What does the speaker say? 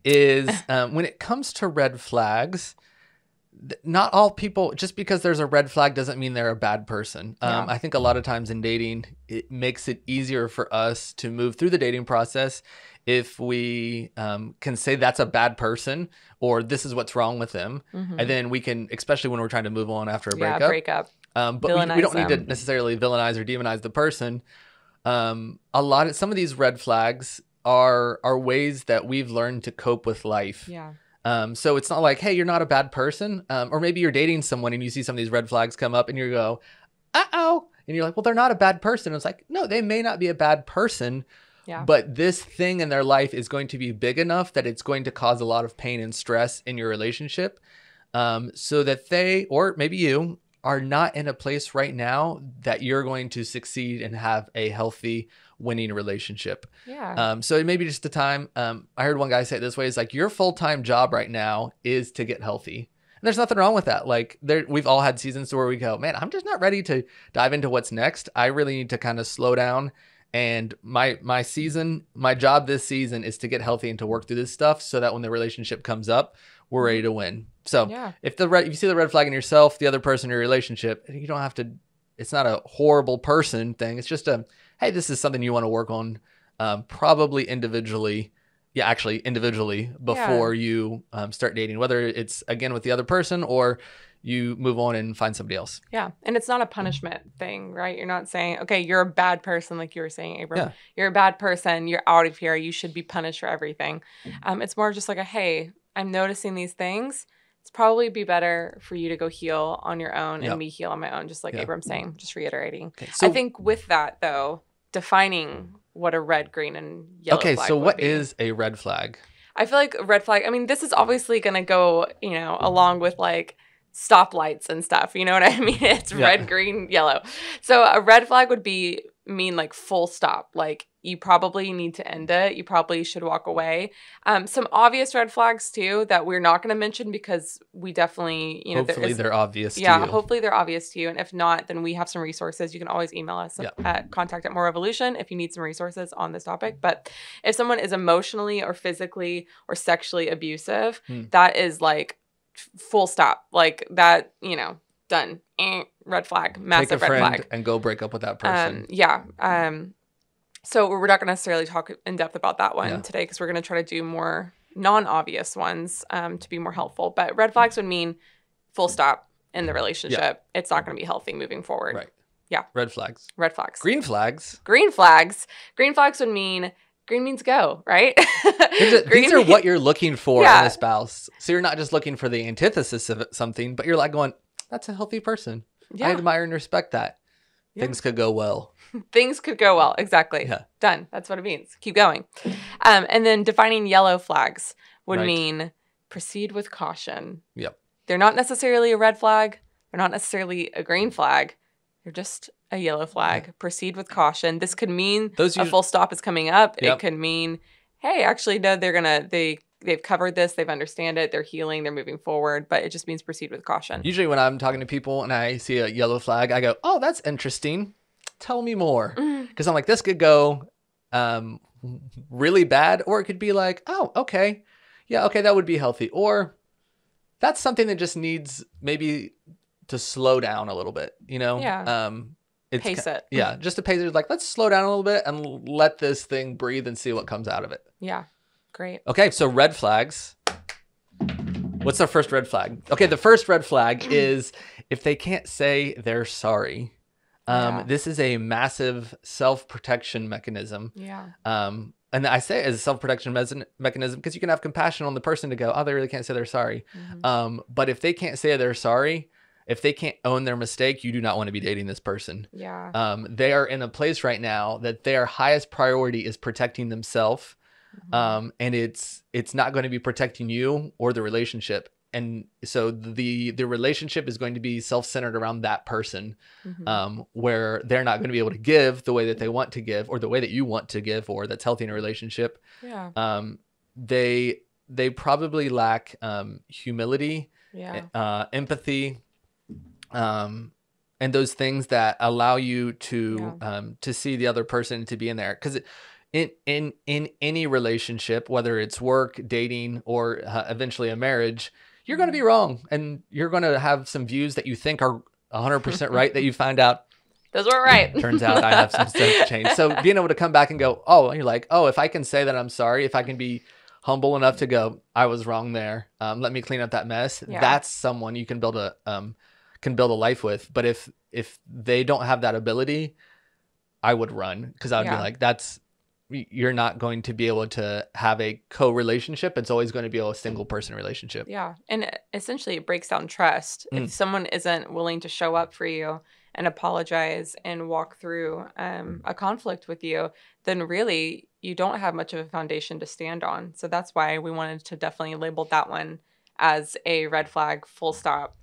is when it comes to red flags, not all people, just because there's a red flag doesn't mean they're a bad person. I think a lot of times in dating, it makes it easier for us to move through the dating process if we can say that's a bad person or this is what's wrong with them. And then we can, especially when we're trying to move on after a breakup. But we don't need to necessarily villainize or demonize the person. Some of these red flags are ways that we've learned to cope with life. Yeah. So it's not like, hey, you're not a bad person. Or maybe you're dating someone and you see some of these red flags come up and you go, uh-oh. And you're like, well, they're not a bad person. It's like, no, they may not be a bad person. Yeah. But this thing in their life is going to be big enough that it's going to cause a lot of pain and stress in your relationship. So that they, or maybe you, are not in a place right now that you're going to succeed and have a healthy, winning relationship. Yeah. So it may be just a time. I heard one guy say it this way: it's like your full-time job right now is to get healthy. And there's nothing wrong with that. Like we've all had seasons where we go, man, I'm just not ready to dive into what's next. I really need to kind of slow down. And my job this season is to get healthy and to work through this stuff so that when the relationship comes up, we're ready to win. So if you see the red flag in yourself, the other person in your relationship, you don't have to, it's not a horrible person thing. It's just hey, this is something you want to work on, probably individually. Yeah, actually individually before you start dating, whether it's again with the other person or you move on and find somebody else. Yeah. And it's not a punishment thing, right? You're not saying, okay, you're a bad person, like you were saying, Abram. Yeah. You're a bad person. You're out of here. You should be punished for everything. It's more just like hey, I'm noticing these things. It's probably be better for you to go heal on your own and me heal on my own, just like Abram's saying, just reiterating. Okay, so, I think with that, though, defining what a red, green, and yellow flag so what be. is a red flag? I feel like a red flag, I mean, this is obviously going to go, along with like stoplights and stuff. You know what I mean? It's red, green, yellow. So a red flag would mean like full stop. Like you probably need to end it. You probably should walk away. Some obvious red flags too that we're not going to mention because we definitely, hopefully they're obvious to you. Yeah, hopefully they're obvious to you. And if not, then we have some resources. You can always email us at contact@moreevolution if you need some resources on this topic. But if someone is emotionally or physically or sexually abusive, that is like full stop. Like that, done. Red flag, massive red flag. And go break up with that person. So we're not going to necessarily talk in depth about that one today because we're going to try to do more non-obvious ones to be more helpful. But red flags would mean full stop in the relationship. Yeah. It's not going to be healthy moving forward. Right. Yeah. Red flags. Red flags. Green flags. Green flags. Green flags would mean green means go, right? These are what you're looking for in a spouse. So you're not just looking for the antithesis of something, but you're like going, that's a healthy person. I admire and respect that. Things could go well. Things could go well. Exactly. Yeah. Done. That's what it means. Keep going. And then defining yellow flags would mean proceed with caution. Yep. They're not necessarily a red flag. They're not necessarily a green flag. They're just a yellow flag. Yeah. Proceed with caution. This could mean a full stop is coming up. Yep. It could mean, hey, actually, no, they've covered this. They've understand it. They're healing. They're moving forward. But it just means proceed with caution. Usually when I'm talking to people and I see a yellow flag, I go, oh, that's interesting. Tell me more. Because I'm like, this could go really bad. Or it could be like, oh, okay. Yeah, okay, that would be healthy. Or that's something that just needs maybe to slow down a little bit, Yeah. Pace it. Yeah, just to pace it. Like, let's slow down a little bit and let this thing breathe and see what comes out of it. Yeah, great. Okay, so red flags. What's our first red flag? Okay, the first red flag is if they can't say they're sorry. This is a massive self-protection mechanism. Yeah. And I say it as a self-protection mechanism because you can have compassion on the person to go, oh, they really can't say they're sorry. Mm-hmm. But if they can't say they're sorry, if they can't own their mistake, you do not want to be dating this person. Yeah. They are in a place right now that their highest priority is protecting themselves. Mm-hmm. And it's not going to be protecting you or the relationship. And so the relationship is going to be self-centered around that person, where they're not going to be able to give the way that they want to give or the way that you want to give or that's healthy in a relationship. Yeah. They probably lack humility, empathy, and those things that allow you to see the other person, to be in there. Because in any relationship, whether it's work, dating, or eventually a marriage, you're going to be wrong, and you're going to have some views that you think are 100% right that you find out those were right. turns out I have some stuff to change. So being able to come back and go, oh, you're like, oh, if I can say that I'm sorry, if I can be humble enough to go, I was wrong there. Let me clean up that mess. Yeah. That's someone you can build a life with. But if they don't have that ability, I would run, because I would be like, you're not going to be able to have a co-relationship. It's always going to be a single person relationship. Yeah. And essentially it breaks down trust. If someone isn't willing to show up for you and apologize and walk through a conflict with you, then really you don't have much of a foundation to stand on. So that's why we wanted to definitely label that one as a red flag, full stop.